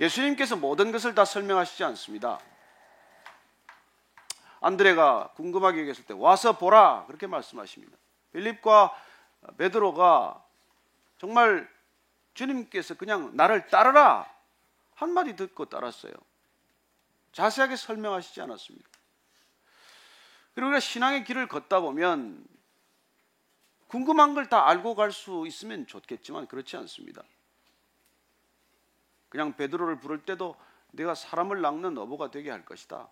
예수님께서 모든 것을 다 설명하시지 않습니다. 안드레가 궁금하게 여겼을 때 와서 보라 그렇게 말씀하십니다. 빌립과 베드로가 정말 주님께서 그냥 나를 따르라 한마디 듣고 따랐어요. 자세하게 설명하시지 않았습니다. 그리고 우리가 신앙의 길을 걷다 보면 궁금한 걸 다 알고 갈 수 있으면 좋겠지만 그렇지 않습니다. 그냥 베드로를 부를 때도 내가 사람을 낚는 어부가 되게 할 것이다.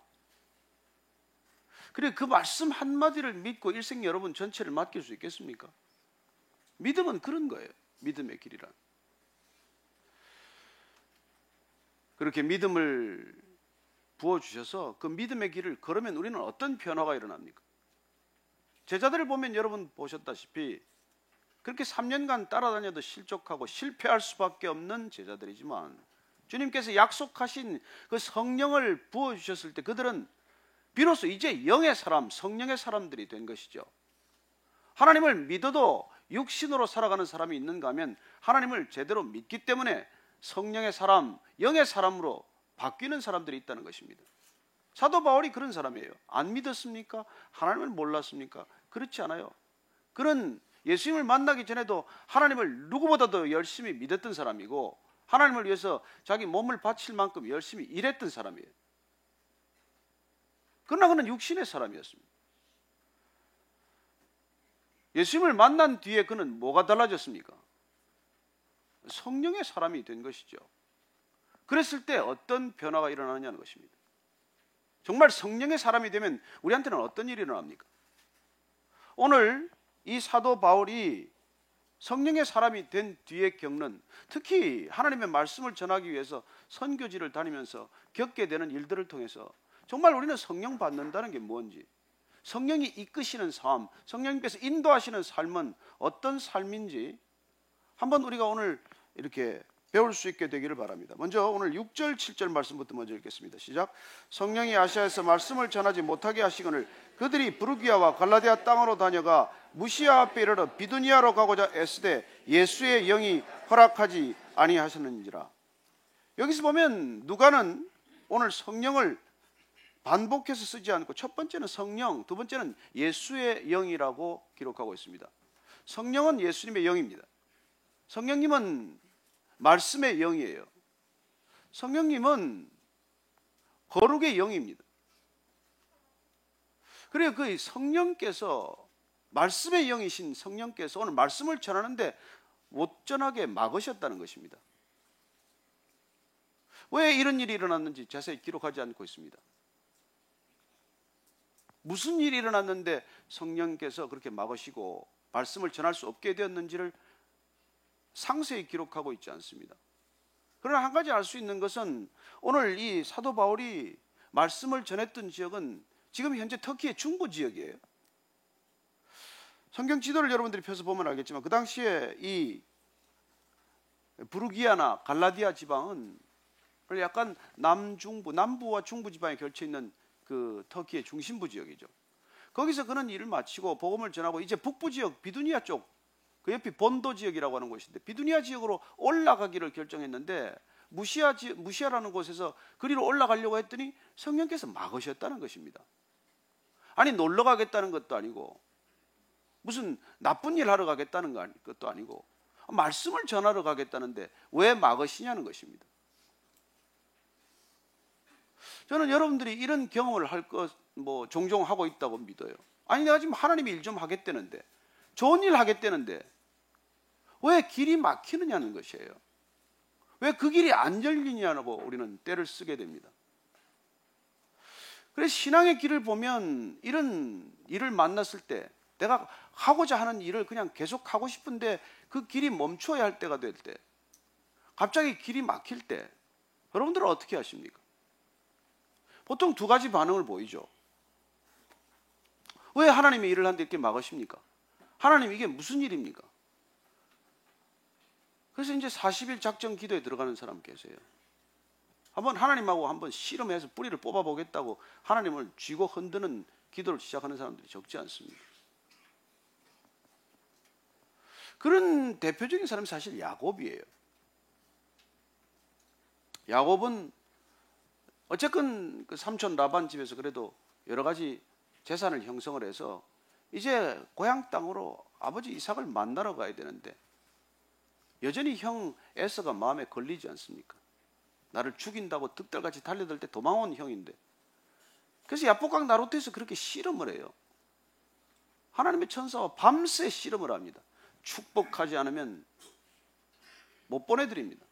그래 그 말씀 한마디를 믿고 일생 여러분 전체를 맡길 수 있겠습니까? 믿음은 그런 거예요. 믿음의 길이란. 그렇게 믿음을 부어주셔서 그 믿음의 길을 걸으면 우리는 어떤 변화가 일어납니까? 제자들을 보면 여러분 보셨다시피 그렇게 3년간 따라다녀도 실족하고 실패할 수밖에 없는 제자들이지만 주님께서 약속하신 그 성령을 부어주셨을 때 그들은 비로소 이제 영의 사람, 성령의 사람들이 된 것이죠. 하나님을 믿어도 육신으로 살아가는 사람이 있는가 하면 하나님을 제대로 믿기 때문에 성령의 사람, 영의 사람으로 바뀌는 사람들이 있다는 것입니다. 사도 바울이 그런 사람이에요. 안 믿었습니까? 하나님을 몰랐습니까? 그렇지 않아요. 그는 예수님을 만나기 전에도 하나님을 누구보다도 열심히 믿었던 사람이고 하나님을 위해서 자기 몸을 바칠 만큼 열심히 일했던 사람이에요. 그러나 그는 육신의 사람이었습니다. 예수님을 만난 뒤에 그는 뭐가 달라졌습니까? 성령의 사람이 된 것이죠. 그랬을 때 어떤 변화가 일어나느냐는 것입니다. 정말 성령의 사람이 되면 우리한테는 어떤 일이 일어납니까? 오늘 이 사도 바울이 성령의 사람이 된 뒤에 겪는, 특히 하나님의 말씀을 전하기 위해서 선교지를 다니면서 겪게 되는 일들을 통해서 정말 우리는 성령 받는다는 게 뭔지, 성령이 이끄시는 삶, 성령님께서 인도하시는 삶은 어떤 삶인지 한번 우리가 오늘 이렇게 배울 수 있게 되기를 바랍니다. 먼저 오늘 6절 7절 말씀부터 먼저 읽겠습니다. 시작. 성령이 아시아에서 말씀을 전하지 못하게 하시거늘 그들이 부르기아와 갈라디아 땅으로 다녀가 무시아 앞에 이르러 비두니아로 가고자 애쓰되 예수의 영이 허락하지 아니하셨는지라. 여기서 보면 누가는 오늘 성령을 반복해서 쓰지 않고 첫 번째는 성령, 두 번째는 예수의 영이라고 기록하고 있습니다. 성령은 예수님의 영입니다. 성령님은 말씀의 영이에요. 성령님은 거룩의 영입니다. 그래서 그 성령께서, 말씀의 영이신 성령께서 오늘 말씀을 전하는데 못 전하게 막으셨다는 것입니다. 왜 이런 일이 일어났는지 자세히 기록하지 않고 있습니다. 무슨 일이 일어났는데 성령께서 그렇게 막으시고 말씀을 전할 수 없게 되었는지를 상세히 기록하고 있지 않습니다. 그러나 한 가지 알 수 있는 것은 오늘 이 사도 바울이 말씀을 전했던 지역은 지금 현재 터키의 중부 지역이에요. 성경 지도를 여러분들이 펴서 보면 알겠지만 그 당시에 이 부르기아나 갈라디아 지방은 약간 남중부, 남부와 중부 지방에 걸쳐 있는 그 터키의 중심부 지역이죠. 거기서 그는 일을 마치고 복음을 전하고 이제 북부 지역 비두니아 쪽, 그 옆이 본도 지역이라고 하는 곳인데 비두니아 지역으로 올라가기를 결정했는데 무시아라는 곳에서 그리로 올라가려고 했더니 성령께서 막으셨다는 것입니다. 아니 놀러 가겠다는 것도 아니고 무슨 나쁜 일 하러 가겠다는 것도 아니고 말씀을 전하러 가겠다는데 왜 막으시냐는 것입니다. 저는 여러분들이 이런 경험을 할 것 종종 하고 있다고 믿어요. 아니 내가 지금 하나님이 일 좀 하겠다는데, 좋은 일 하겠다는데 왜 길이 막히느냐는 것이에요. 왜 그 길이 안 열리냐고 우리는 때를 쓰게 됩니다. 그래서 신앙의 길을 보면 이런 일을 만났을 때 내가 하고자 하는 일을 그냥 계속 하고 싶은데 그 길이 멈춰야 할 때가 될 때, 갑자기 길이 막힐 때 여러분들은 어떻게 하십니까? 보통 두 가지 반응을 보이죠. 왜 하나님의 일을 하는데 이렇게 막으십니까? 하나님 이게 무슨 일입니까? 그래서 이제 40일 작전 기도에 들어가는 사람 계세요. 한번 하나님하고 한번 씨름해서 뿌리를 뽑아보겠다고 하나님을 쥐고 흔드는 기도를 시작하는 사람들이 적지 않습니다. 그런 대표적인 사람이 사실 야곱이에요. 야곱은 어쨌건 그 삼촌 라반 집에서 그래도 여러 가지 재산을 형성을 해서 이제 고향 땅으로 아버지 이삭을 만나러 가야 되는데 여전히 형 에서가 마음에 걸리지 않습니까? 나를 죽인다고 득달같이 달려들 때 도망온 형인데, 그래서 야복강 나루터에서 그렇게 씨름을 해요. 하나님의 천사와 밤새 씨름을 합니다. 축복하지 않으면 못 보내드립니다.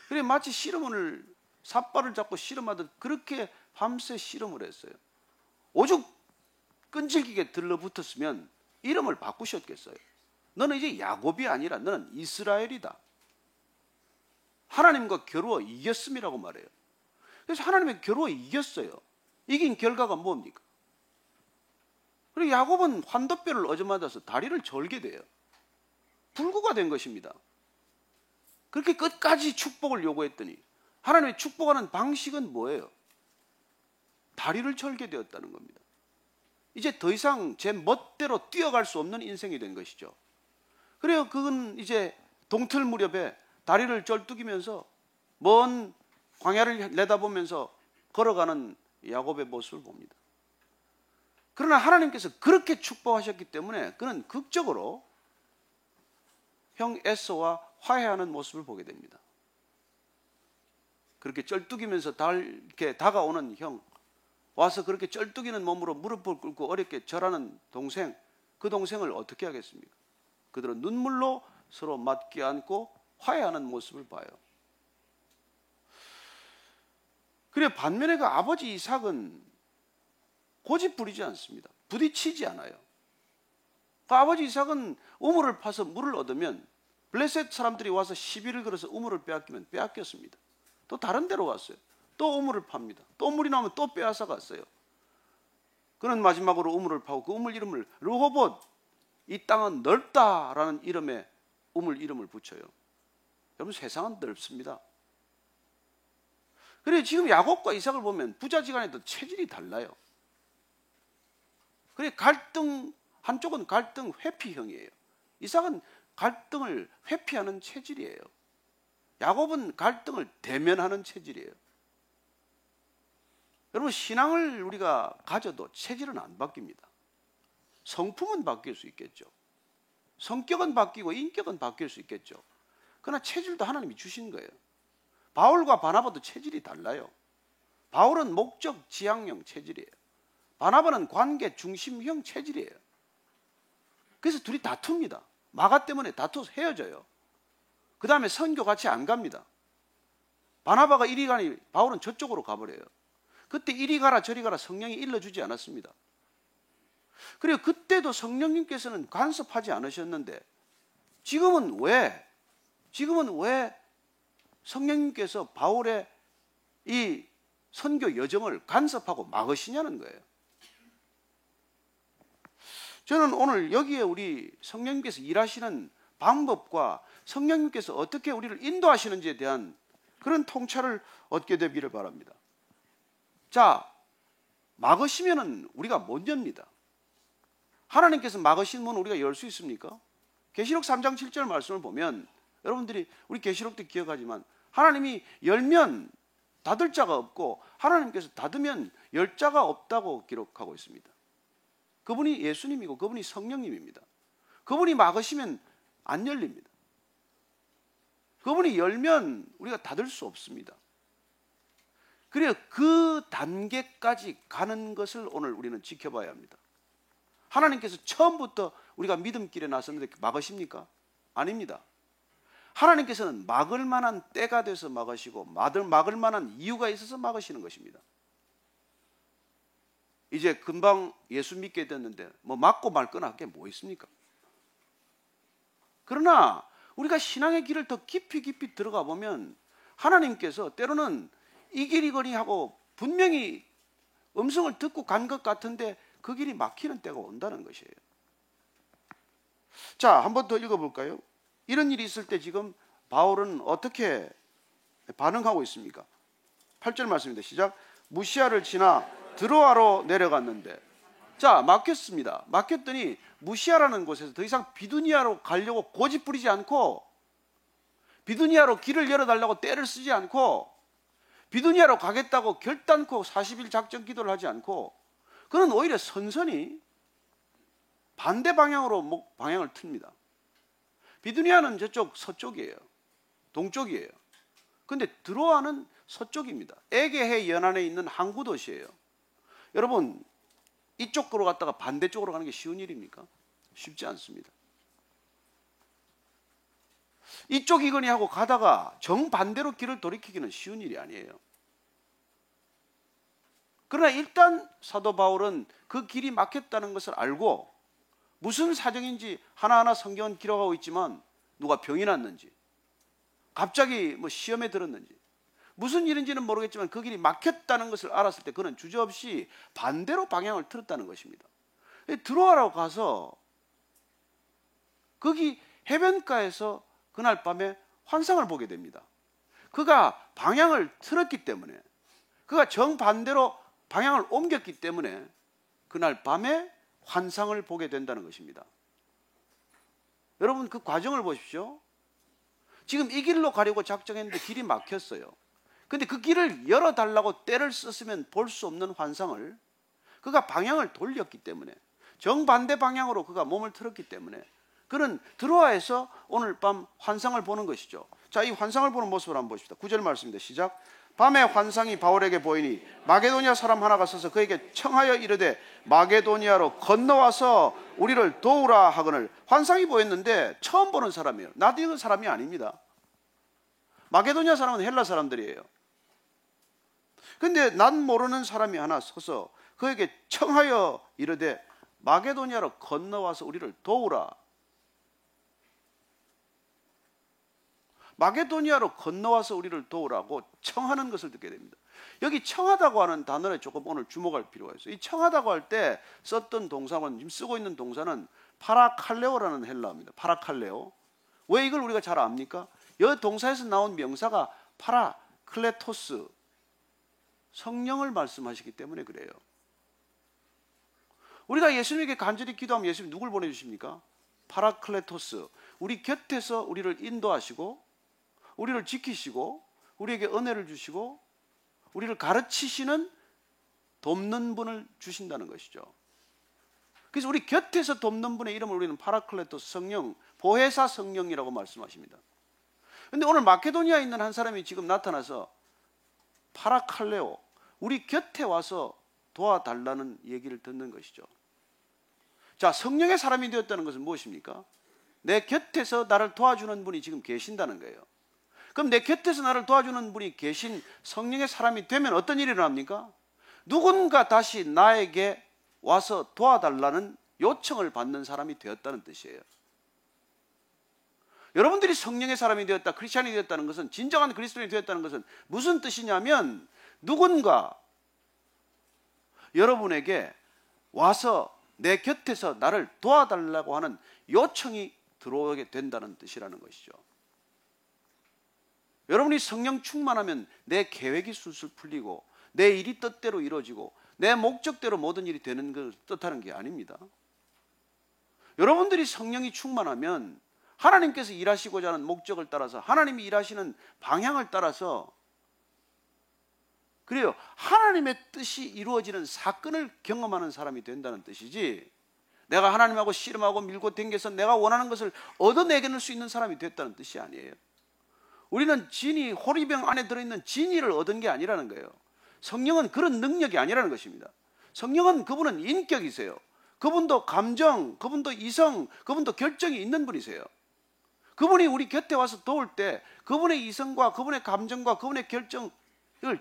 그래 마치 씨름을 삿발을 잡고 씨름하듯 그렇게 밤새 씨름을 했어요. 오죽 끈질기게 들러붙었으면 이름을 바꾸셨겠어요. 너는 이제 야곱이 아니라 너는 이스라엘이다. 하나님과 겨루어 이겼음이라고 말해요. 그래서 하나님의 겨루어 이겼어요. 이긴 결과가 뭡니까? 그리고 야곱은 환도뼈를 얻어맞아서 다리를 절게 돼요. 불구가 된 것입니다. 그렇게 끝까지 축복을 요구했더니 하나님의 축복하는 방식은 뭐예요? 다리를 절게 되었다는 겁니다. 이제 더 이상 제 멋대로 뛰어갈 수 없는 인생이 된 것이죠. 그래요. 그건 이제 동틀 무렵에 다리를 절뚝이면서 먼 광야를 내다보면서 걸어가는 야곱의 모습을 봅니다. 그러나 하나님께서 그렇게 축복하셨기 때문에 그는 극적으로 형 에서와 화해하는 모습을 보게 됩니다. 그렇게 쩔뚝이면서 이렇게 다가오는 형, 와서 그렇게 쩔뚝이는 몸으로 무릎을 꿇고 어렵게 절하는 동생, 그 동생을 어떻게 하겠습니까? 그들은 눈물로 서로 맞게 안고 화해하는 모습을 봐요. 그래 반면에 그 아버지 이삭은 고집 부리지 않습니다. 부딪히지 않아요. 그 아버지 이삭은 우물을 파서 물을 얻으면 블레셋 사람들이 와서 시비를 걸어서 우물을 빼앗기면 빼앗겼습니다. 또 다른 데로 갔어요. 또 우물을 팝니다. 또 물이 나오면 또 빼앗아 갔어요. 그는 마지막으로 우물을 파고 그 우물 이름을 르호봇, 이 땅은 넓다라는 이름의 우물 이름을 붙여요. 여러분 세상은 넓습니다. 그래 지금 야곱과 이삭을 보면 부자지간에도 체질이 달라요. 그래 갈등, 한쪽은 갈등 회피형이에요. 이삭은 갈등을 회피하는 체질이에요. 야곱은 갈등을 대면하는 체질이에요. 여러분 신앙을 우리가 가져도 체질은 안 바뀝니다. 성품은 바뀔 수 있겠죠. 성격은 바뀌고 인격은 바뀔 수 있겠죠. 그러나 체질도 하나님이 주신 거예요. 바울과 바나바도 체질이 달라요. 바울은 목적 지향형 체질이에요. 바나바는 관계 중심형 체질이에요. 그래서 둘이 다툽니다. 마가 때문에 다투어서 헤어져요. 그 다음에 선교 같이 안 갑니다. 바나바가 이리 가니 바울은 저쪽으로 가버려요. 그때 이리 가라 저리 가라 성령이 일러주지 않았습니다. 그리고 그때도 성령님께서는 간섭하지 않으셨는데 지금은 왜 성령님께서 바울의 이 선교 여정을 간섭하고 막으시냐는 거예요. 저는 오늘 여기에 우리 성령님께서 일하시는 방법과 성령님께서 어떻게 우리를 인도하시는지에 대한 그런 통찰을 얻게 되기를 바랍니다. 자, 막으시면은 우리가 못 엽니다. 하나님께서 막으신 문은 우리가 열 수 있습니까? 계시록 3장 7절 말씀을 보면 여러분들이 우리 계시록 때 기억하지만 하나님이 열면 닫을 자가 없고 하나님께서 닫으면 열 자가 없다고 기록하고 있습니다. 그분이 예수님이고 그분이 성령님입니다. 그분이 막으시면 안 열립니다. 그분이 열면 우리가 닫을 수 없습니다. 그래요. 그 단계까지 가는 것을 오늘 우리는 지켜봐야 합니다. 하나님께서 처음부터 우리가 믿음길에 나섰는데 막으십니까? 아닙니다. 하나님께서는 막을 만한 때가 돼서 막으시고 막을 만한 이유가 있어서 막으시는 것입니다. 이제 금방 예수 믿게 됐는데 뭐 막고 말거나 할 게 뭐 있습니까? 그러나 우리가 신앙의 길을 더 깊이 들어가 보면 하나님께서 때로는 이 길이거니 하고 분명히 음성을 듣고 간 것 같은데 그 길이 막히는 때가 온다는 것이에요. 자, 한 번 더 읽어볼까요? 이런 일이 있을 때 지금 바울은 어떻게 반응하고 있습니까? 8절 말씀입니다. 시작. 무시아를 지나 드로아로 내려갔는데, 자, 막혔습니다. 막혔더니 무시아라는 곳에서 더 이상 비두니아로 가려고 고집 부리지 않고 비두니아로 길을 열어달라고 떼를 쓰지 않고 비두니아로 가겠다고 결단코 40일 작전 기도를 하지 않고 그는 오히려 선선히 반대 방향으로 방향을 틉니다. 비두니아는 저쪽 서쪽이에요. 동쪽이에요. 근데 드로아는 서쪽입니다. 에게해 연안에 있는 항구 도시예요. 여러분, 이쪽으로 갔다가 반대쪽으로 가는 게 쉬운 일입니까? 쉽지 않습니다. 이쪽이거니 하고 가다가 정반대로 길을 돌이키기는 쉬운 일이 아니에요. 그러나 일단 사도 바울은 그 길이 막혔다는 것을 알고 무슨 사정인지 하나하나 성경은 기록하고 있지만 누가 병이 났는지 갑자기 시험에 들었는지 무슨 일인지는 모르겠지만 그 길이 막혔다는 것을 알았을 때 그는 주저없이 반대로 방향을 틀었다는 것입니다. 드로아라고 가서 거기 해변가에서 그날 밤에 환상을 보게 됩니다. 그가 방향을 틀었기 때문에 그가 정반대로 방향을 옮겼기 때문에 그날 밤에 환상을 보게 된다는 것입니다. 여러분 그 과정을 보십시오. 지금 이 길로 가려고 작정했는데 길이 막혔어요. 근데 그 길을 열어달라고 떼를 썼으면 볼 수 없는 환상을 그가 방향을 돌렸기 때문에 정반대 방향으로 그가 몸을 틀었기 때문에 그는 드로아에서 오늘 밤 환상을 보는 것이죠. 자, 이 환상을 보는 모습을 한번 보십시다. 9절 말씀입니다. 시작. 밤에 환상이 바울에게 보이니 마게도니아 사람 하나가 서서 그에게 청하여 이르되 마게도니아로 건너와서 우리를 도우라 하거늘. 환상이 보였는데 처음 보는 사람이에요. 나도 읽은 사람이 아닙니다. 마게도니아 사람은 헬라 사람들이에요. 근데 난 모르는 사람이 하나 서서 그에게 청하여 이르되 마게도니아로 건너와서 우리를 도우라. 마게도니아로 건너와서 우리를 도우라고 청하는 것을 듣게 됩니다. 여기 청하다고 하는 단어에 조금 오늘 주목할 필요가 있어요. 이 청하다고 할 때 썼던 동사는, 지금 쓰고 있는 동사는 파라칼레오라는 헬라어입니다. 파라칼레오. 왜 이걸 우리가 잘 압니까? 이 동사에서 나온 명사가 파라클레토스, 성령을 말씀하시기 때문에 그래요. 우리가 예수님에게 간절히 기도하면 예수님 누굴 보내주십니까? 파라클레토스, 우리 곁에서 우리를 인도하시고 우리를 지키시고 우리에게 은혜를 주시고 우리를 가르치시는 돕는 분을 주신다는 것이죠. 그래서 우리 곁에서 돕는 분의 이름을 우리는 파라클레토스, 성령, 보혜사 성령이라고 말씀하십니다. 그런데 오늘 마케도니아에 있는 한 사람이 지금 나타나서 파라칼레오, 우리 곁에 와서 도와달라는 얘기를 듣는 것이죠. 자, 성령의 사람이 되었다는 것은 무엇입니까? 내 곁에서 나를 도와주는 분이 지금 계신다는 거예요. 그럼 내 곁에서 나를 도와주는 분이 계신 성령의 사람이 되면 어떤 일이 일어납니까? 누군가 다시 나에게 와서 도와달라는 요청을 받는 사람이 되었다는 뜻이에요. 여러분들이 성령의 사람이 되었다, 크리스찬이 되었다는 것은, 진정한 그리스도인이 되었다는 것은 무슨 뜻이냐면 누군가 여러분에게 와서 내 곁에서 나를 도와달라고 하는 요청이 들어오게 된다는 뜻이라는 것이죠. 여러분이 성령 충만하면 내 계획이 술술 풀리고 내 일이 뜻대로 이루어지고 내 목적대로 모든 일이 되는 것을 뜻하는 게 아닙니다. 여러분들이 성령이 충만하면 하나님께서 일하시고자 하는 목적을 따라서, 하나님이 일하시는 방향을 따라서, 그래요, 하나님의 뜻이 이루어지는 사건을 경험하는 사람이 된다는 뜻이지, 내가 하나님하고 씨름하고 밀고 당겨서 내가 원하는 것을 얻어내길 수 있는 사람이 됐다는 뜻이 아니에요. 우리는 진이, 호리병 안에 들어있는 진이를 얻은 게 아니라는 거예요. 성령은 그런 능력이 아니라는 것입니다. 성령은, 그분은 인격이세요. 그분도 감정, 그분도 이성, 그분도 결정이 있는 분이세요. 그분이 우리 곁에 와서 도울 때 그분의 이성과 그분의 감정과 그분의 결정을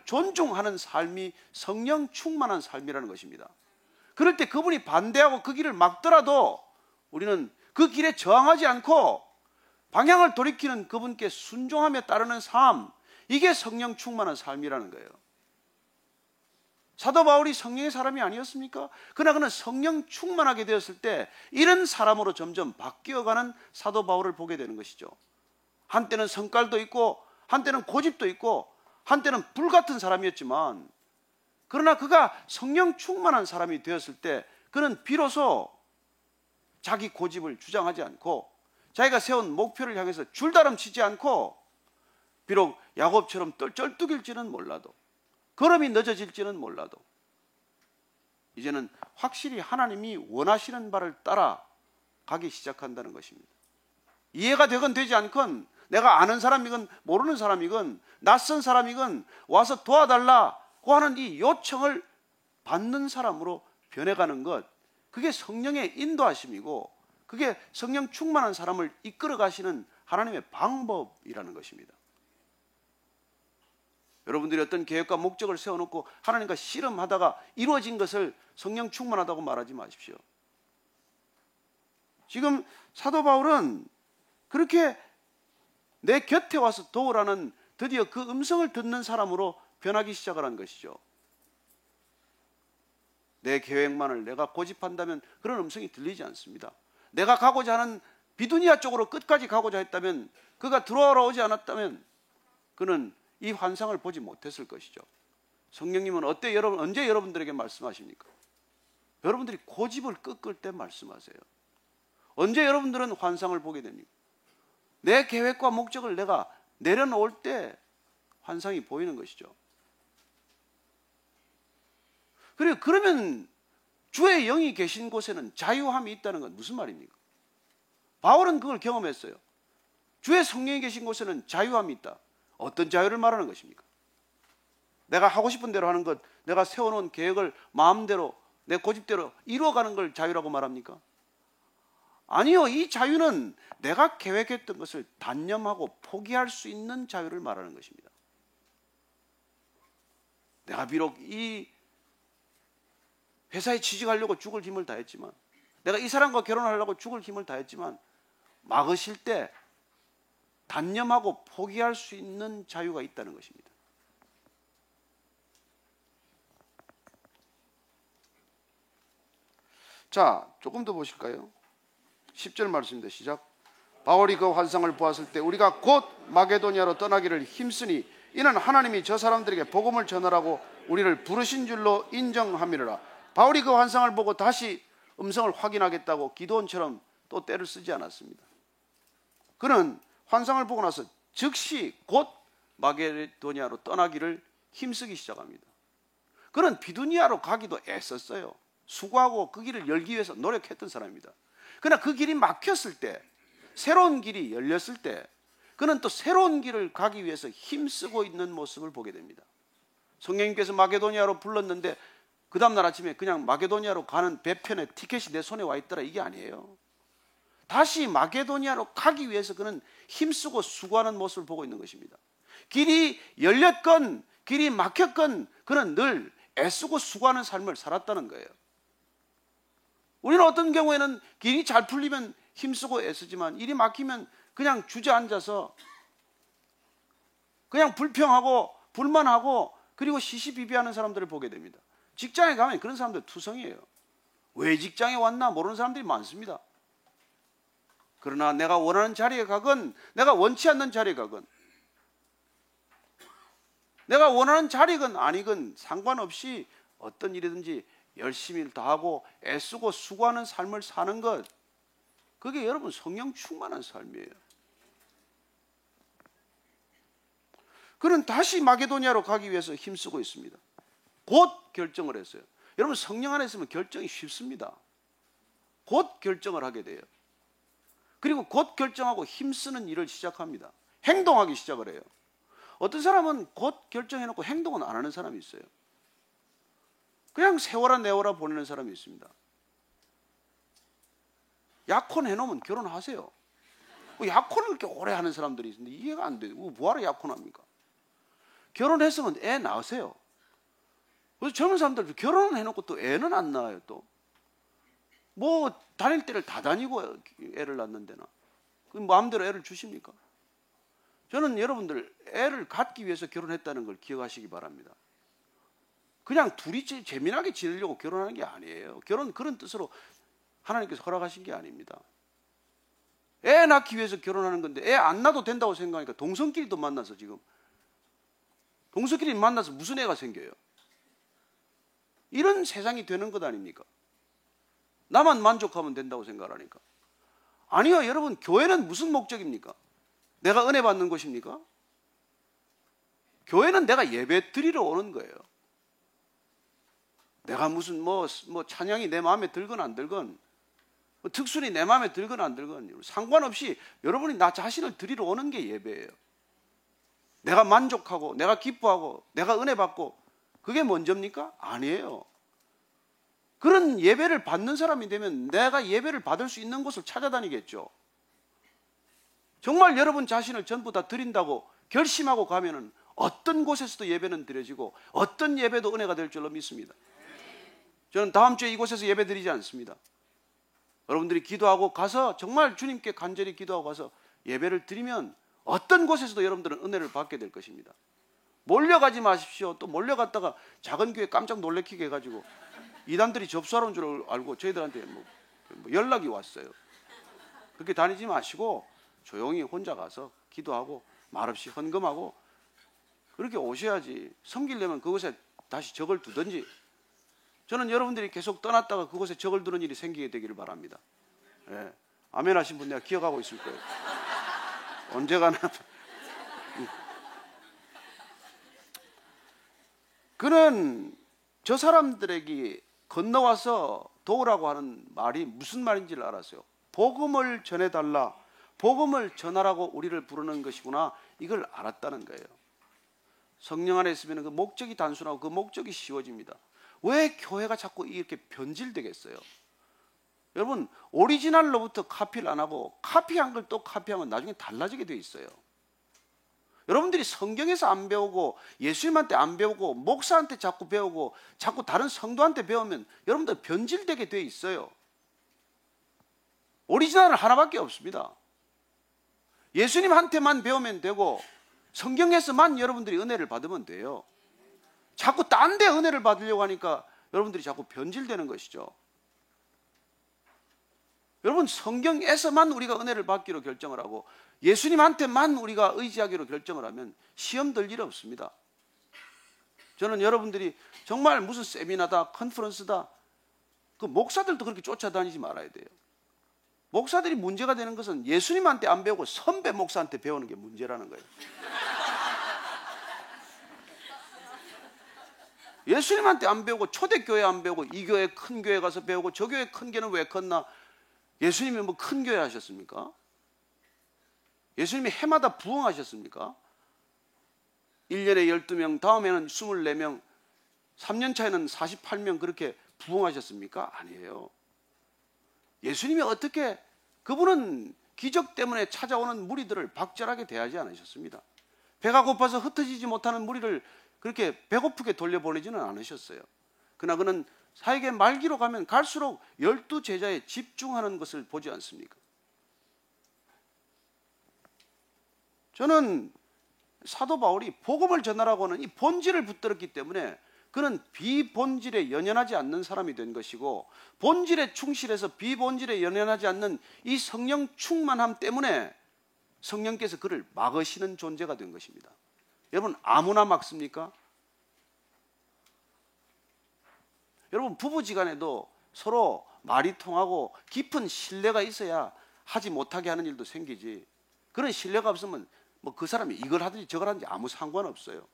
존중하는 삶이 성령 충만한 삶이라는 것입니다. 그럴 때 그분이 반대하고 그 길을 막더라도 우리는 그 길에 저항하지 않고 방향을 돌이키는 그분께 순종하며 따르는 삶, 이게 성령 충만한 삶이라는 거예요. 사도 바울이 성령의 사람이 아니었습니까? 그러나 그는 성령 충만하게 되었을 때 이런 사람으로 점점 바뀌어가는 사도 바울을 보게 되는 것이죠. 한때는 성깔도 있고 한때는 고집도 있고 한때는 불같은 사람이었지만, 그러나 그가 성령 충만한 사람이 되었을 때 그는 비로소 자기 고집을 주장하지 않고 자기가 세운 목표를 향해서 줄다름 치지 않고 비록 야곱처럼 쩔뚝일지는 몰라도, 걸음이 늦어질지는 몰라도 이제는 확실히 하나님이 원하시는 바를 따라 가기 시작한다는 것입니다. 이해가 되건 되지 않건, 내가 아는 사람이건 모르는 사람이건 낯선 사람이건 와서 도와달라고 하는 이 요청을 받는 사람으로 변해가는 것, 그게 성령의 인도하심이고 그게 성령 충만한 사람을 이끌어 가시는 하나님의 방법이라는 것입니다. 여러분들이 어떤 계획과 목적을 세워놓고 하나님과 씨름하다가 이루어진 것을 성령 충만하다고 말하지 마십시오. 지금 사도 바울은 그렇게 내 곁에 와서 도우라는 드디어 그 음성을 듣는 사람으로 변하기 시작을 한 것이죠. 내 계획만을 내가 고집한다면 그런 음성이 들리지 않습니다. 내가 가고자 하는 비두니아 쪽으로 끝까지 가고자 했다면, 그가 들어오지 않았다면 그는 이 환상을 보지 못했을 것이죠. 성령님은 언제 여러분들에게 말씀하십니까? 여러분들이 고집을 꺾을 때 말씀하세요. 언제 여러분들은 환상을 보게 됩니까? 내 계획과 목적을 내가 내려놓을 때 환상이 보이는 것이죠. 그리고 그러면 주의 영이 계신 곳에는 자유함이 있다는 건 무슨 말입니까? 바울은 그걸 경험했어요. 주의 성령이 계신 곳에는 자유함이 있다. 어떤 자유를 말하는 것입니까? 내가 하고 싶은 대로 하는 것, 내가 세워놓은 계획을 마음대로 내 고집대로 이루어가는 걸 자유라고 말합니까? 아니요, 이 자유는 내가 계획했던 것을 단념하고 포기할 수 있는 자유를 말하는 것입니다. 내가 비록 이 회사에 취직하려고 죽을 힘을 다했지만, 내가 이 사람과 결혼하려고 죽을 힘을 다했지만, 막으실 때 단념하고 포기할 수 있는 자유가 있다는 것입니다. 자, 조금 더 보실까요? 10절 말씀입니다. 시작. 바울이 그 환상을 보았을 때 우리가 곧 마게도니아로 떠나기를 힘쓰니 이는 하나님이 저 사람들에게 복음을 전하라고 우리를 부르신 줄로 인정함이라. 바울이 그 환상을 보고 다시 음성을 확인하겠다고 기도원처럼 또 때를 쓰지 않았습니다. 그는 환상을 보고 나서 즉시 곧 마게도니아로 떠나기를 힘쓰기 시작합니다. 그는 비두니아로 가기도 애썼어요. 수고하고 그 길을 열기 위해서 노력했던 사람입니다. 그러나 그 길이 막혔을 때, 새로운 길이 열렸을 때 그는 또 새로운 길을 가기 위해서 힘쓰고 있는 모습을 보게 됩니다. 성령님께서 마게도니아로 불렀는데 그 다음날 아침에 그냥 마게도니아로 가는 배편에 티켓이 내 손에 와 있더라, 이게 아니에요. 다시 마게도니아로 가기 위해서 그는 힘쓰고 수고하는 모습을 보고 있는 것입니다. 길이 열렸건 길이 막혔건 그는 늘 애쓰고 수고하는 삶을 살았다는 거예요. 우리는 어떤 경우에는 길이 잘 풀리면 힘쓰고 애쓰지만 일이 막히면 그냥 주저앉아서 그냥 불평하고 불만하고 그리고 시시비비하는 사람들을 보게 됩니다. 직장에 가면 그런 사람들 투성이에요. 왜 직장에 왔나 모르는 사람들이 많습니다. 그러나 내가 원하는 자리에 가건 내가 원치 않는 자리에 가건 내가 원하는 자리건 아니건 상관없이 어떤 일이든지 열심히 다하고 애쓰고 수고하는 삶을 사는 것, 그게 여러분 성령 충만한 삶이에요. 그는 다시 마게도니아로 가기 위해서 힘쓰고 있습니다. 곧 결정을 했어요. 여러분 성령 안에 있으면 결정이 쉽습니다. 곧 결정을 하게 돼요. 그리고 곧 결정하고 힘쓰는 일을 시작합니다. 행동하기 시작을 해요. 어떤 사람은 곧 결정해놓고 행동은 안 하는 사람이 있어요. 그냥 세워라 내워라 보내는 사람이 있습니다. 약혼 해놓으면 결혼하세요. 약혼을 그렇게 오래 하는 사람들이 있는데 이해가 안 돼요. 뭐하러 약혼합니까? 결혼했으면 애 낳으세요. 그래서 젊은 사람들 결혼은 해놓고 또 애는 안 낳아요. 또 뭐 다닐 때를 다 다니고 애를 낳는데나 마음대로 애를 주십니까? 저는 여러분들 애를 갖기 위해서 결혼했다는 걸 기억하시기 바랍니다. 그냥 둘이 재미나게 지내려고 결혼하는 게 아니에요. 결혼 그런 뜻으로 하나님께서 허락하신 게 아닙니다. 애 낳기 위해서 결혼하는 건데 애 안 낳아도 된다고 생각하니까 동성끼리도 만나서 지금 동성끼리 만나서 무슨 애가 생겨요? 이런 세상이 되는 것 아닙니까? 나만 만족하면 된다고 생각하니까. 아니요, 여러분 교회는 무슨 목적입니까? 내가 은혜 받는 곳입니까? 교회는 내가 예배 드리러 오는 거예요. 내가 무슨 뭐 찬양이 내 마음에 들건 안 들건, 특순이 내 마음에 들건 안 들건 상관없이 여러분이 나 자신을 드리러 오는 게 예배예요. 내가 만족하고 내가 기뻐하고 내가 은혜 받고, 그게 먼저입니까? 아니에요. 그런 예배를 받는 사람이 되면 내가 예배를 받을 수 있는 곳을 찾아다니겠죠. 정말 여러분 자신을 전부 다 드린다고 결심하고 가면은 어떤 곳에서도 예배는 드려지고 어떤 예배도 은혜가 될 줄로 믿습니다. 저는 다음 주에 이곳에서 예배 드리지 않습니다. 여러분들이 기도하고 가서 정말 주님께 간절히 기도하고 가서 예배를 드리면 어떤 곳에서도 여러분들은 은혜를 받게 될 것입니다. 몰려가지 마십시오. 또 몰려갔다가 작은 교회 깜짝 놀래키게 해가지고 이단들이 접수하러 온 줄 알고 저희들한테 뭐 연락이 왔어요. 그렇게 다니지 마시고 조용히 혼자 가서 기도하고 말없이 헌금하고 그렇게 오셔야지. 섬기려면 그곳에 다시 적을 두든지, 저는 여러분들이 계속 떠났다가 그곳에 적을 두는 일이 생기게 되기를 바랍니다. 예. 아멘 하신 분 내가 기억하고 있을 거예요. 언제가나. 그는 저 사람들에게 건너와서 도우라고 하는 말이 무슨 말인지를 알았어요. 복음을 전해달라, 복음을 전하라고 우리를 부르는 것이구나, 이걸 알았다는 거예요. 성령 안에 있으면 그 목적이 단순하고 그 목적이 쉬워집니다. 왜 교회가 자꾸 이렇게 변질되겠어요? 여러분, 오리지널로부터 카피를 안 하고 카피한 걸 또 카피하면 나중에 달라지게 돼 있어요. 여러분들이 성경에서 안 배우고 예수님한테 안 배우고 목사한테 자꾸 배우고 자꾸 다른 성도한테 배우면 여러분들 변질되게 돼 있어요. 오리지널은 하나밖에 없습니다. 예수님한테만 배우면 되고 성경에서만 여러분들이 은혜를 받으면 돼요. 자꾸 딴 데 은혜를 받으려고 하니까 여러분들이 자꾸 변질되는 것이죠. 여러분, 성경에서만 우리가 은혜를 받기로 결정을 하고 예수님한테만 우리가 의지하기로 결정을 하면 시험 들 일 없습니다. 저는 여러분들이 정말 무슨 세미나다 컨퍼런스다, 그 목사들도 그렇게 쫓아다니지 말아야 돼요. 목사들이 문제가 되는 것은 예수님한테 안 배우고 선배 목사한테 배우는 게 문제라는 거예요. 예수님한테 안 배우고 초대교회 안 배우고 이 교회 큰 교회 가서 배우고 저 교회 큰 교회는 왜 컸나? 예수님이 뭐 큰 교회 하셨습니까? 예수님이 해마다 부흥하셨습니까? 1년에 12명, 다음에는 24명, 3년 차에는 48명 그렇게 부흥하셨습니까? 아니에요. 예수님이 어떻게, 그분은 기적 때문에 찾아오는 무리들을 박절하게 대하지 않으셨습니다. 배가 고파서 흩어지지 못하는 무리를 그렇게 배고프게 돌려보내지는 않으셨어요. 그러나 그는 사역의 말기로 가면 갈수록 12제자에 집중하는 것을 보지 않습니까? 저는 사도 바울이 복음을 전하라고 하는 이 본질을 붙들었기 때문에 그는 비본질에 연연하지 않는 사람이 된 것이고, 본질에 충실해서 비본질에 연연하지 않는 이 성령 충만함 때문에 성령께서 그를 막으시는 존재가 된 것입니다. 여러분, 아무나 막습니까? 여러분, 부부지간에도 서로 말이 통하고 깊은 신뢰가 있어야 하지 못하게 하는 일도 생기지, 그런 신뢰가 없으면 뭐 그 사람이 이걸 하든지 저걸 하든지 아무 상관없어요.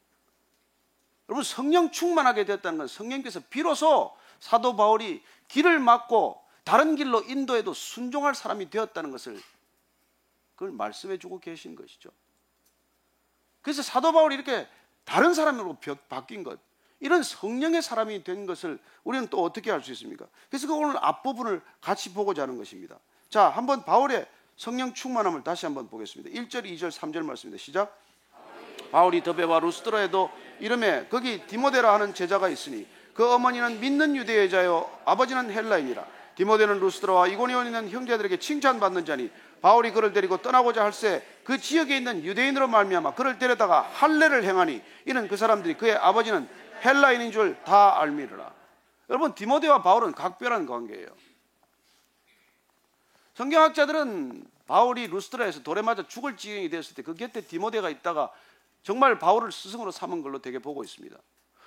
여러분, 성령 충만하게 되었다는 건 성령께서 비로소 사도 바울이 길을 막고 다른 길로 인도해도 순종할 사람이 되었다는 것을 그걸 말씀해 주고 계신 것이죠. 그래서 사도 바울이 이렇게 다른 사람으로 바뀐 것, 이런 성령의 사람이 된 것을 우리는 또 어떻게 알 수 있습니까? 그래서 그 오늘 앞부분을 같이 보고자 하는 것입니다. 자, 한번 바울의 성령 충만함을 다시 한번 보겠습니다. 1절, 2절, 3절 말씀입니다. 시작. 바울이 더베와 루스드라에도 이름에 거기 디모데라 하는 제자가 있으니 그 어머니는 믿는 유대 여자요 아버지는 헬라인이라. 디모데는 루스드라와 이고니온에 있는 형제들에게 칭찬받는 자니 바울이 그를 데리고 떠나고자 할새 그 지역에 있는 유대인으로 말미암아 그를 데려다가 할례를 행하니 이는 그 사람들이 그의 아버지는 헬라인인 줄 다 알미르라. 여러분, 디모데와 바울은 각별한 관계예요. 성경학자들은 바울이 루스드라에서 돌에 맞아 죽을 지경이 되었을 때 그 곁에 디모데가 있다가 정말 바울을 스승으로 삼은 걸로 되게 보고 있습니다.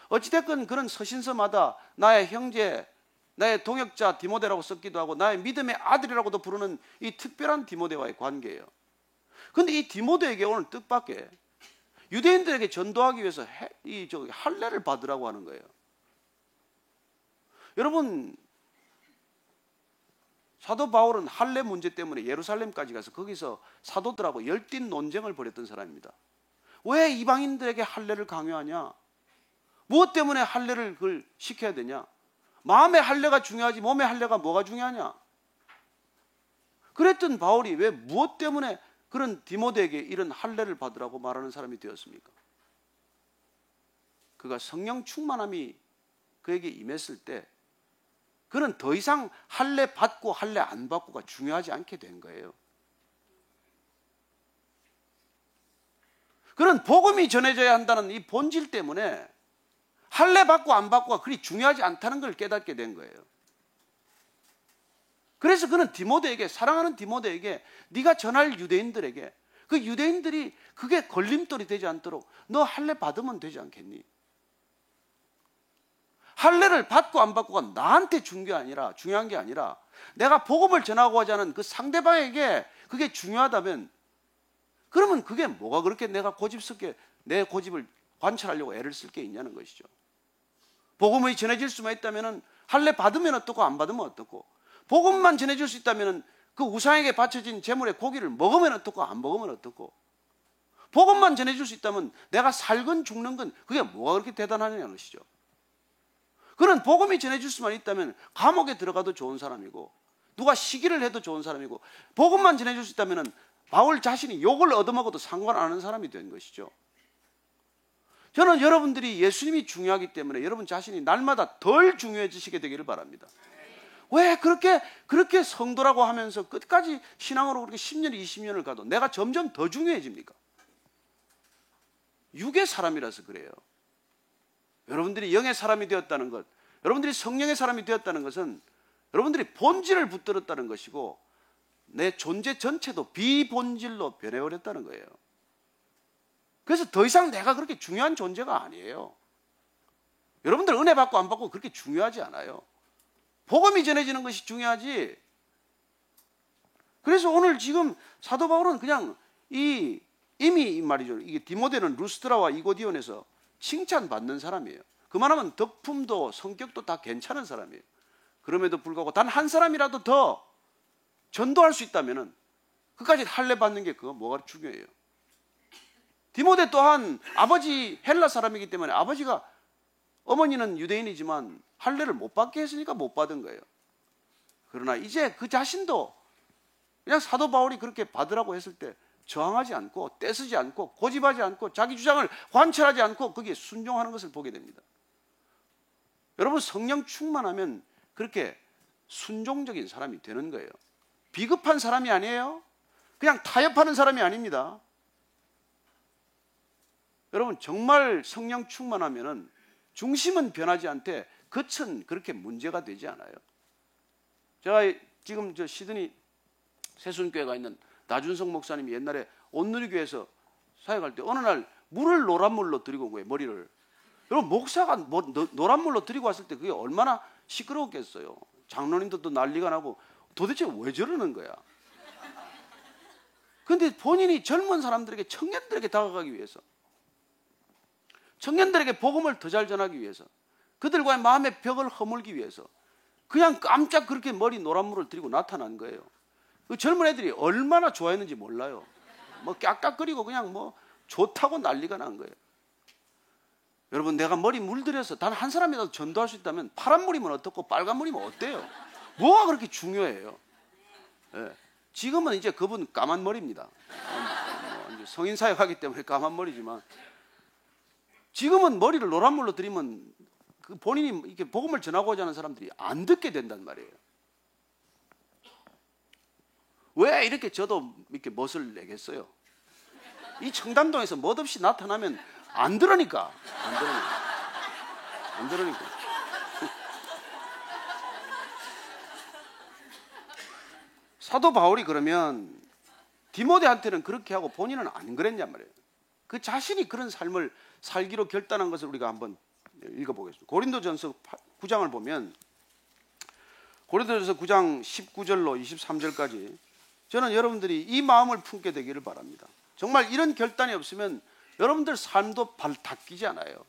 어찌됐건 그는 서신서마다 나의 형제, 나의 동역자 디모데라고 썼기도 하고 나의 믿음의 아들이라고도 부르는 이 특별한 디모데와의 관계예요. 그런데 이 디모데에게 오늘 뜻밖의 유대인들에게 전도하기 위해서 할례를 받으라고 하는 거예요. 여러분, 사도 바울은 할례 문제 때문에 예루살렘까지 가서 거기서 사도들하고 열띤 논쟁을 벌였던 사람입니다. 왜 이방인들에게 할례를 강요하냐? 무엇 때문에 할례를 그걸 시켜야 되냐? 마음의 할례가 중요하지 몸의 할례가 뭐가 중요하냐? 그랬던 바울이 왜 무엇 때문에 그런 디모데에게 이런 할례를 받으라고 말하는 사람이 되었습니까? 그가 성령 충만함이 그에게 임했을 때 그는 더 이상 할례 받고 할례 안 받고가 중요하지 않게 된 거예요. 그는 복음이 전해져야 한다는 이 본질 때문에 할례 받고 안 받고가 그리 중요하지 않다는 걸 깨닫게 된 거예요. 그래서 그는 디모데에게, 사랑하는 디모데에게, 네가 전할 유대인들에게, 그 유대인들이 그게 걸림돌이 되지 않도록 너 할례 받으면 되지 않겠니? 할례를 받고 안 받고가 나한테 중요한 게 아니라 내가 복음을 전하고자 하는 그 상대방에게 그게 중요하다면, 그러면 그게 뭐가 그렇게 내가 고집스럽게 내 고집을 관찰하려고 애를 쓸 게 있냐는 것이죠. 복음이 전해질 수만 있다면 할례 받으면 어떻고 안 받으면 어떻고, 복음만 전해줄 수 있다면 그 우상에게 바쳐진 제물의 고기를 먹으면 어떻고 안 먹으면 어떻고, 복음만 전해줄 수 있다면 내가 살건 죽는 건 그게 뭐가 그렇게 대단하냐는 것이죠. 그는 복음이 전해줄 수만 있다면 감옥에 들어가도 좋은 사람이고 누가 시기를 해도 좋은 사람이고, 복음만 전해줄 수 있다면 바울 자신이 욕을 얻어먹어도 상관 안 하는 사람이 된 것이죠. 저는 여러분들이 예수님이 중요하기 때문에 여러분 자신이 날마다 덜 중요해지시게 되기를 바랍니다. 왜 그렇게 성도라고 하면서 끝까지 신앙으로 그렇게 10년, 20년을 가도 내가 점점 더 중요해집니까? 육의 사람이라서 그래요. 여러분들이 영의 사람이 되었다는 것, 여러분들이 성령의 사람이 되었다는 것은 여러분들이 본질을 붙들었다는 것이고 내 존재 전체도 비본질로 변해버렸다는 거예요. 그래서 더 이상 내가 그렇게 중요한 존재가 아니에요. 여러분들 은혜 받고 안 받고 그렇게 중요하지 않아요. 복음이 전해지는 것이 중요하지. 그래서 오늘 지금 사도 바울은 그냥 이미 이 말이죠. 이게 디모데는 루스드라와 이고디온에서 칭찬받는 사람이에요. 그만하면 덕품도 성격도 다 괜찮은 사람이에요. 그럼에도 불구하고 단 한 사람이라도 더 전도할 수 있다면은 그까지 할례 받는 게 그거 뭐가 중요해요. 디모데 또한 아버지 헬라 사람이기 때문에 아버지가, 어머니는 유대인이지만 할례를 못 받게 했으니까 못 받은 거예요. 그러나 이제 그 자신도 그냥 사도 바울이 그렇게 받으라고 했을 때 저항하지 않고 떼쓰지 않고 고집하지 않고 자기 주장을 관철하지 않고 거기에 순종하는 것을 보게 됩니다. 여러분, 성령 충만하면 그렇게 순종적인 사람이 되는 거예요. 비급한 사람이 아니에요. 그냥 타협하는 사람이 아닙니다. 여러분, 정말 성령 충만하면은 중심은 변하지 않되 끝은 그렇게 문제가 되지 않아요. 제가 지금 저 시드니 새순교회가 있는 나준성 목사님이 옛날에 온누리교회에서 사역할 때 어느 날 물을 노란물로 들이고 온 거예요, 머리를. 여러분, 목사가 노란물로 들이고 왔을 때 그게 얼마나 시끄러웠겠어요. 장로님들도 난리가 나고 도대체 왜 저러는 거야. 그런데 본인이 젊은 사람들에게, 청년들에게 다가가기 위해서, 청년들에게 복음을 더 잘 전하기 위해서, 그들과의 마음의 벽을 허물기 위해서 그냥 깜짝 그렇게 머리 노란물을 들이고 나타난 거예요. 그 젊은 애들이 얼마나 좋아했는지 몰라요. 뭐 깍깍거리고 그냥 뭐 좋다고 난리가 난 거예요. 여러분, 내가 머리 물들여서 단 한 사람이라도 전도할 수 있다면 파란 물이면 어떻고 빨간 물이면 어때요? 뭐가 그렇게 중요해요? 예. 지금은 이제 그분 까만 머리입니다. 이제 성인 사역하기 때문에 까만 머리지만, 지금은 머리를 노란물로 들이면 그 본인이 이렇게 복음을 전하고자 하는 사람들이 안 듣게 된단 말이에요. 왜 이렇게 저도 이렇게 멋을 내겠어요? 이 청담동에서 멋없이 나타나면 안 들으니까. 사도 바울이 그러면 디모데한테는 그렇게 하고 본인은 안 그랬냔 말이에요. 그 자신이 그런 삶을 살기로 결단한 것을 우리가 한번 읽어보겠습니다. 고린도전서 9장을 보면, 고린도전서 9장 19절로 23절까지 저는 여러분들이 이 마음을 품게 되기를 바랍니다. 정말 이런 결단이 없으면 여러분들 삶도 닦이지 않아요.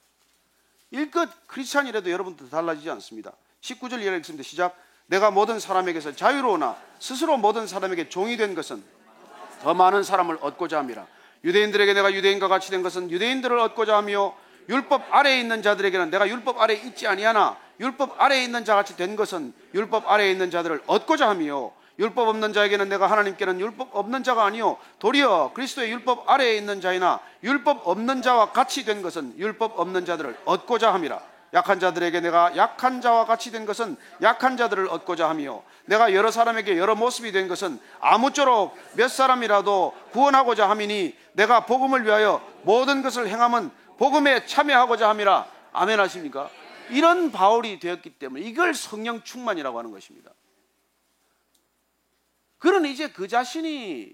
일껏 크리스찬이라도 여러분들 달라지지 않습니다. 19절 이하를 읽습니다. 시작. 내가 모든 사람에게서 자유로우나 스스로 모든 사람에게 종이 된 것은 더 많은 사람을 얻고자 함이라. 유대인들에게 내가 유대인과 같이 된 것은 유대인들을 얻고자 하며 율법 아래에 있는 자들에게는 내가 율법 아래에 있지 아니하나 율법 아래에 있는 자같이 된 것은 율법 아래에 있는 자들을 얻고자 하며 율법 없는 자에게는 내가 하나님께는 율법 없는 자가 아니요 도리어 그리스도의 율법 아래에 있는 자이나 율법 없는 자와 같이 된 것은 율법 없는 자들을 얻고자 함이라. 약한 자들에게 내가 약한 자와 같이 된 것은 약한 자들을 얻고자 하며 내가 여러 사람에게 여러 모습이 된 것은 아무쪼록 몇 사람이라도 구원하고자 함이니 내가 복음을 위하여 모든 것을 행함은 복음에 참여하고자 함이라. 아멘 하십니까? 이런 바울이 되었기 때문에 이걸 성령 충만이라고 하는 것입니다. 그는 이제 그 자신이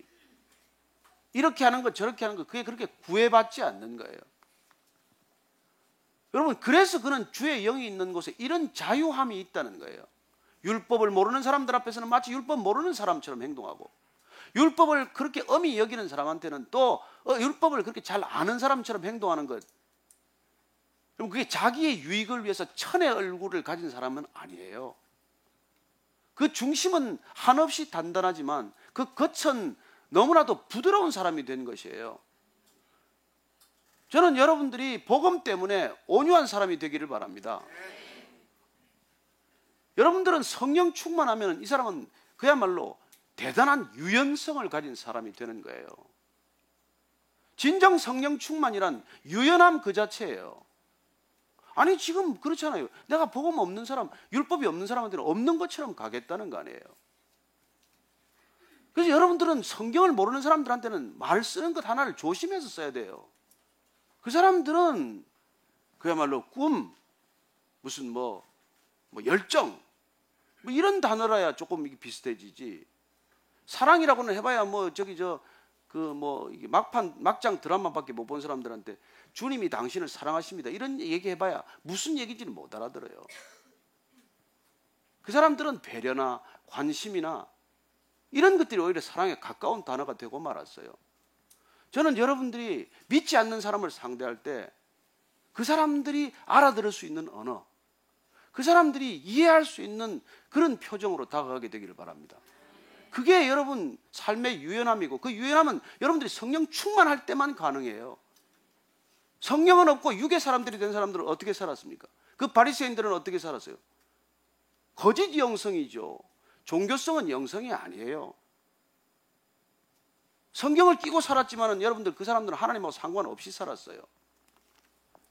이렇게 하는 것 저렇게 하는 것 그게 그렇게 구애받지 않는 거예요. 여러분, 그래서 그는 주의 영이 있는 곳에 이런 자유함이 있다는 거예요. 율법을 모르는 사람들 앞에서는 마치 율법 모르는 사람처럼 행동하고, 율법을 그렇게 엄히 여기는 사람한테는 또 율법을 그렇게 잘 아는 사람처럼 행동하는 것. 그럼 그게 자기의 유익을 위해서 천의 얼굴을 가진 사람은 아니에요. 그 중심은 한없이 단단하지만 그 겉은 너무나도 부드러운 사람이 된 것이에요. 저는 여러분들이 복음 때문에 온유한 사람이 되기를 바랍니다. 여러분들은 성령 충만하면 이 사람은 그야말로 대단한 유연성을 가진 사람이 되는 거예요. 진정 성령 충만이란 유연함 그 자체예요. 아니 지금 그렇잖아요. 내가 복음 없는 사람, 율법이 없는 사람한테는 없는 것처럼 가겠다는 거 아니에요. 그래서 여러분들은 성경을 모르는 사람들한테는 말 쓰는 것 하나를 조심해서 써야 돼요. 그 사람들은 그야말로 꿈, 무슨 열정, 이런 단어라야 조금 이게 비슷해지지. 사랑이라고는 해봐야 이게 막장 드라마밖에 못 본 사람들한테 주님이 당신을 사랑하십니다 이런 얘기 해봐야 무슨 얘기인지는 못 알아들어요. 그 사람들은 배려나 관심이나 이런 것들이 오히려 사랑에 가까운 단어가 되고 말았어요. 저는 여러분들이 믿지 않는 사람을 상대할 때 그 사람들이 알아들을 수 있는 언어, 그 사람들이 이해할 수 있는 그런 표정으로 다가가게 되기를 바랍니다. 그게 여러분 삶의 유연함이고, 그 유연함은 여러분들이 성령 충만할 때만 가능해요. 성령은 없고 육의 사람들이 된 사람들은 어떻게 살았습니까? 그 바리새인들은 어떻게 살았어요? 거짓 영성이죠. 종교성은 영성이 아니에요. 성경을 끼고 살았지만 여러분들 그 사람들은 하나님하고 상관없이 살았어요.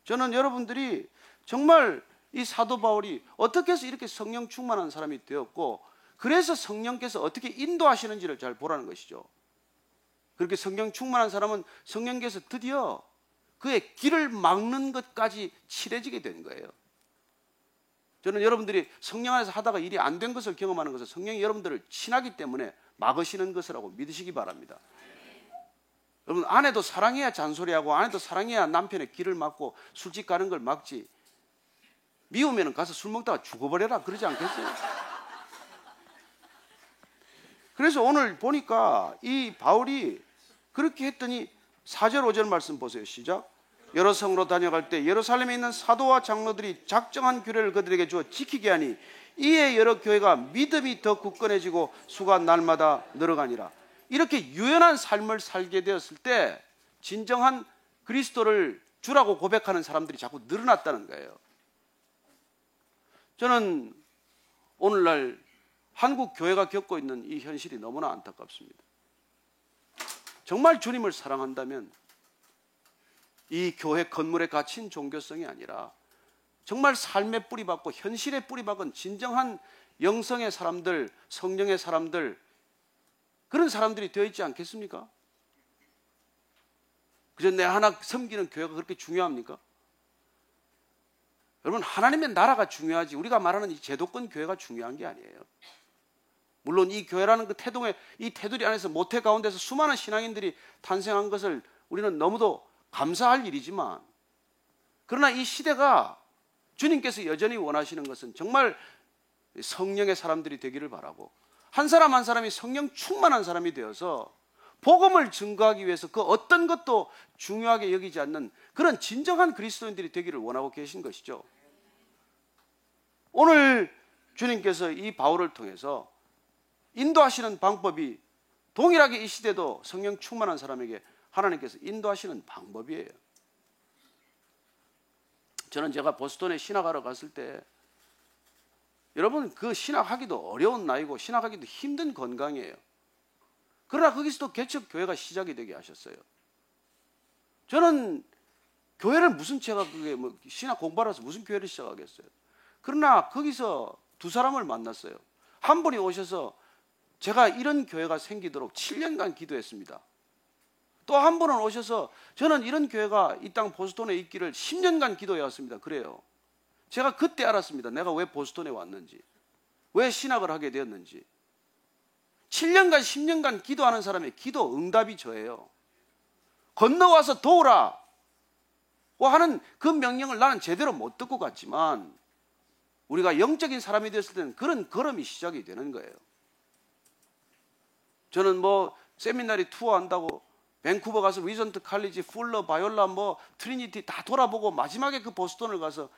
저는 여러분들이 정말 이 사도 바울이 어떻게 해서 이렇게 성령 충만한 사람이 되었고, 그래서 성령께서 어떻게 인도하시는지를 잘 보라는 것이죠. 그렇게 성령 충만한 사람은 성령께서 드디어 그의 길을 막는 것까지 칠해지게 된 거예요. 저는 여러분들이 성령 안에서 하다가 일이 안 된 것을 경험하는 것은 성령이 여러분들을 친하기 때문에 막으시는 것이라고 믿으시기 바랍니다. 여러분, 아내도 사랑해야 잔소리하고 아내도 사랑해야 남편의 길을 막고 술집 가는 걸 막지, 미우면 가서 술 먹다가 죽어버려라 그러지 않겠어요? 그래서 오늘 보니까 이 바울이 그렇게 했더니 4절 5절 말씀 보세요. 시작. 여러 성으로 다녀갈 때 예루살렘에 있는 사도와 장로들이 작정한 규례를 그들에게 주어 지키게 하니 이에 여러 교회가 믿음이 더 굳건해지고 수가 날마다 늘어가니라. 이렇게 유연한 삶을 살게 되었을 때 진정한 그리스도를 주라고 고백하는 사람들이 자꾸 늘어났다는 거예요. 저는 오늘날 한국 교회가 겪고 있는 이 현실이 너무나 안타깝습니다. 정말 주님을 사랑한다면 이 교회 건물에 갇힌 종교성이 아니라 정말 삶에 뿌리박고 현실에 뿌리박은 진정한 영성의 사람들, 성령의 사람들, 그런 사람들이 되어 있지 않겠습니까? 그저 내 하나 섬기는 교회가 그렇게 중요합니까? 여러분, 하나님의 나라가 중요하지 우리가 말하는 이 제도권 교회가 중요한 게 아니에요. 물론 이 교회라는 그 태동에, 이 테두리 안에서 모태 가운데서 수많은 신앙인들이 탄생한 것을 우리는 너무도 감사할 일이지만, 그러나 이 시대가 주님께서 여전히 원하시는 것은 정말 성령의 사람들이 되기를 바라고, 한 사람 한 사람이 성령 충만한 사람이 되어서 복음을 증거하기 위해서 그 어떤 것도 중요하게 여기지 않는 그런 진정한 그리스도인들이 되기를 원하고 계신 것이죠. 오늘 주님께서 이 바울을 통해서 인도하시는 방법이 동일하게 이 시대도 성령 충만한 사람에게 하나님께서 인도하시는 방법이에요. 저는 제가 보스턴에 신학하러 갔을 때, 여러분, 그 신학하기도 어려운 나이고 신학하기도 힘든 건강이에요. 그러나 거기서도 개척 교회가 시작이 되게 하셨어요. 저는 교회를 무슨 제가 그게 뭐 신학 공부하러서 무슨 교회를 시작하겠어요. 그러나 거기서 두 사람을 만났어요. 한 분이 오셔서 제가 이런 교회가 생기도록 7년간 기도했습니다. 또 한 분은 오셔서 저는 이런 교회가 이 땅 보스턴에 있기를 10년간 기도해왔습니다. 그래요. 제가 그때 알았습니다. 내가 왜 보스턴에 왔는지, 왜 신학을 하게 되었는지. 7년간 10년간 기도하는 사람의 기도 응답이 저예요. 건너와서 도우라 하는 그 명령을 나는 제대로 못 듣고 갔지만, 우리가 영적인 사람이 됐을 때는 그런 걸음이 시작이 되는 거예요. 저는 뭐 세미나리 투어 한다고 밴쿠버 가서 위전트 칼리지, 풀러, 바이올라, 뭐 트리니티 다 돌아보고 마지막에 그 보스턴을 가서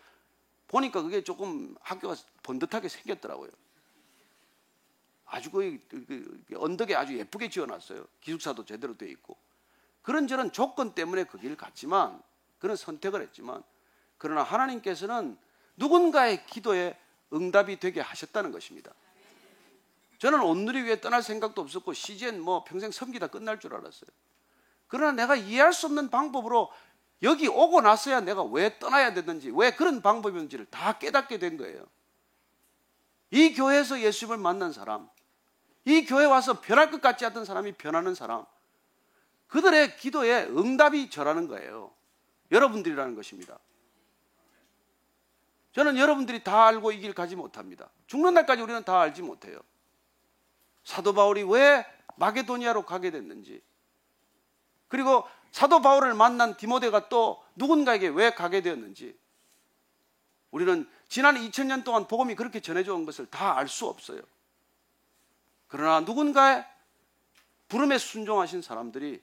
보니까 그게 조금 학교가 번듯하게 생겼더라고요. 아주 그 언덕에 아주 예쁘게 지어놨어요. 기숙사도 제대로 돼 있고. 그런저런 조건 때문에 그 길을 갔지만, 그런 선택을 했지만, 그러나 하나님께서는 누군가의 기도에 응답이 되게 하셨다는 것입니다. 저는 온누리 위에 떠날 생각도 없었고 CGN 뭐 평생 섬기다 끝날 줄 알았어요. 그러나 내가 이해할 수 없는 방법으로 여기 오고 나서야 내가 왜 떠나야 되는지, 왜 그런 방법인지를 다 깨닫게 된 거예요. 이 교회에서 예수님을 만난 사람, 이 교회 와서 변할 것 같지 않던 사람이 변하는 사람, 그들의 기도에 응답이 저라는 거예요. 여러분들이라는 것입니다. 저는 여러분들이 다 알고 이 길 가지 못합니다. 죽는 날까지 우리는 다 알지 못해요. 사도 바울이 왜 마게도니아로 가게 됐는지, 그리고 사도 바울을 만난 디모데가 또 누군가에게 왜 가게 되었는지, 우리는 지난 2000년 동안 복음이 그렇게 전해져 온 것을 다 알 수 없어요. 그러나 누군가의 부름에 순종하신 사람들이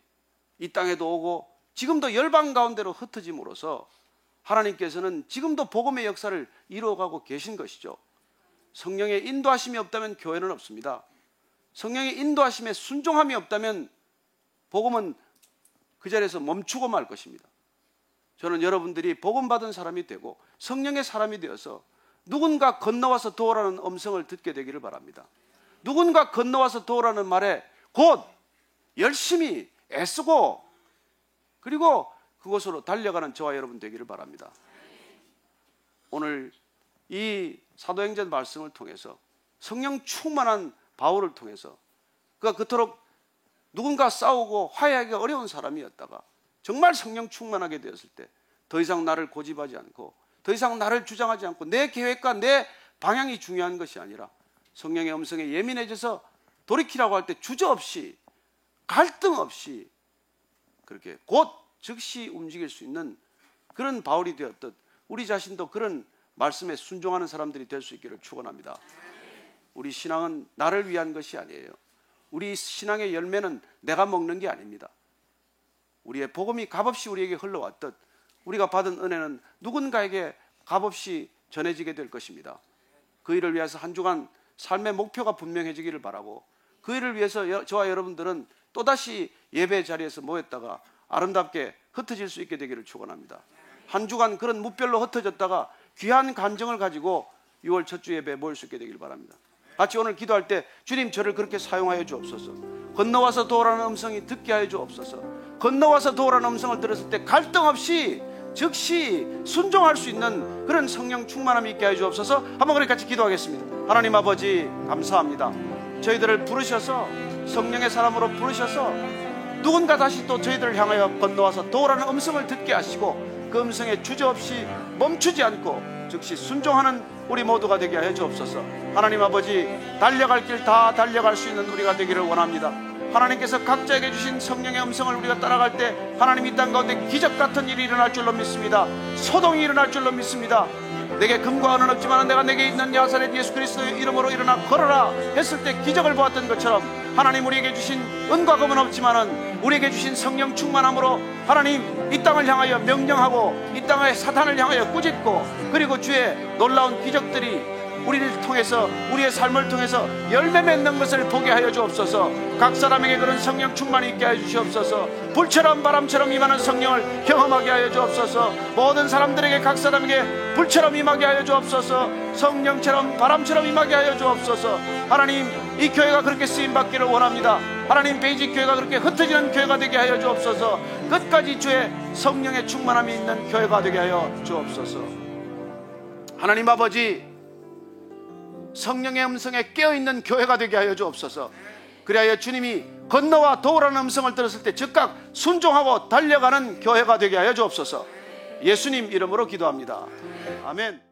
이 땅에도 오고 지금도 열방 가운데로 흩어짐으로써 하나님께서는 지금도 복음의 역사를 이루어가고 계신 것이죠. 성령의 인도하심이 없다면 교회는 없습니다. 성령의 인도하심에 순종함이 없다면 복음은 그 자리에서 멈추고 말 것입니다. 저는 여러분들이 복음 받은 사람이 되고 성령의 사람이 되어서 누군가 건너와서 도우라는 음성을 듣게 되기를 바랍니다. 누군가 건너와서 도우라는 말에 곧 열심히 애쓰고 그리고 그곳으로 달려가는 저와 여러분 되기를 바랍니다. 오늘 이 사도행전 말씀을 통해서 성령 충만한 바울을 통해서 그가 그토록 누군가 싸우고 화해하기가 어려운 사람이었다가 정말 성령 충만하게 되었을 때 더 이상 나를 고집하지 않고 더 이상 나를 주장하지 않고 내 계획과 내 방향이 중요한 것이 아니라 성령의 음성에 예민해져서 돌이키라고 할 때 주저없이 갈등 없이 그렇게 곧 즉시 움직일 수 있는 그런 바울이 되었듯 우리 자신도 그런 말씀에 순종하는 사람들이 될 수 있기를 축원합니다. 우리 신앙은 나를 위한 것이 아니에요. 우리 신앙의 열매는 내가 먹는 게 아닙니다. 우리의 복음이 값없이 우리에게 흘러왔듯 우리가 받은 은혜는 누군가에게 값없이 전해지게 될 것입니다. 그 일을 위해서 한 주간 삶의 목표가 분명해지기를 바라고 그 일을 위해서 저와 여러분들은 또다시 예배 자리에서 모였다가 아름답게 흩어질 수 있게 되기를 축원합니다. 한 주간 그런 무별로 흩어졌다가 귀한 감정을 가지고 6월 첫 주 예배에 모일 수 있게 되기를 바랍니다. 같이 오늘 기도할 때 주님 저를 그렇게 사용하여 주옵소서. 건너와서 도우라는 음성이 듣게 하여 주옵소서. 건너와서 도우라는 음성을 들었을 때 갈등 없이 즉시 순종할 수 있는 그런 성령 충만함이 있게 하여 주옵소서. 한번 그렇게 같이 기도하겠습니다. 하나님 아버지 감사합니다. 저희들을 부르셔서 성령의 사람으로 부르셔서 누군가 다시 또 저희들을 향하여 건너와서 도우라는 음성을 듣게 하시고 그 음성에 주저없이 멈추지 않고 즉시 순종하는 우리 모두가 되게 하여 주옵소서. 하나님 아버지 달려갈 길 다 달려갈 수 있는 우리가 되기를 원합니다. 하나님께서 각자에게 주신 성령의 음성을 우리가 따라갈 때 하나님 이 땅 가운데 기적 같은 일이 일어날 줄로 믿습니다. 소동이 일어날 줄로 믿습니다. 내게 금과 은은 없지만 내가 내게 있는 나사렛 예수 그리스도의 이름으로 일어나 걸어라 했을 때 기적을 보았던 것처럼 하나님 우리에게 주신 은과 금은 없지만은 우리에게 주신 성령 충만함으로 하나님 이 땅을 향하여 명령하고 이 땅의 사탄을 향하여 꾸짖고 그리고 주의 놀라운 기적들이 우리를 통해서 우리의 삶을 통해서 열매 맺는 것을 보게 하여 주옵소서. 각 사람에게 그런 성령 충만이 있게 하여 주시옵소서. 불처럼 바람처럼 임하는 성령을 경험하게 하여 주옵소서. 모든 사람들에게 각 사람에게 불처럼 임하게 하여 주옵소서. 성령처럼 바람처럼 임하게 하여 주옵소서. 하나님 이 교회가 그렇게 쓰임받기를 원합니다. 하나님 베이직 교회가 그렇게 흩어지는 교회가 되게 하여 주옵소서. 끝까지 주의 성령의 충만함이 있는 교회가 되게 하여 주옵소서. 하나님 아버지 성령의 음성에 깨어있는 교회가 되게 하여 주옵소서. 그리하여 주님이 건너와 도우라는 음성을 들었을 때 즉각 순종하고 달려가는 교회가 되게 하여 주옵소서. 예수님 이름으로 기도합니다. 아멘.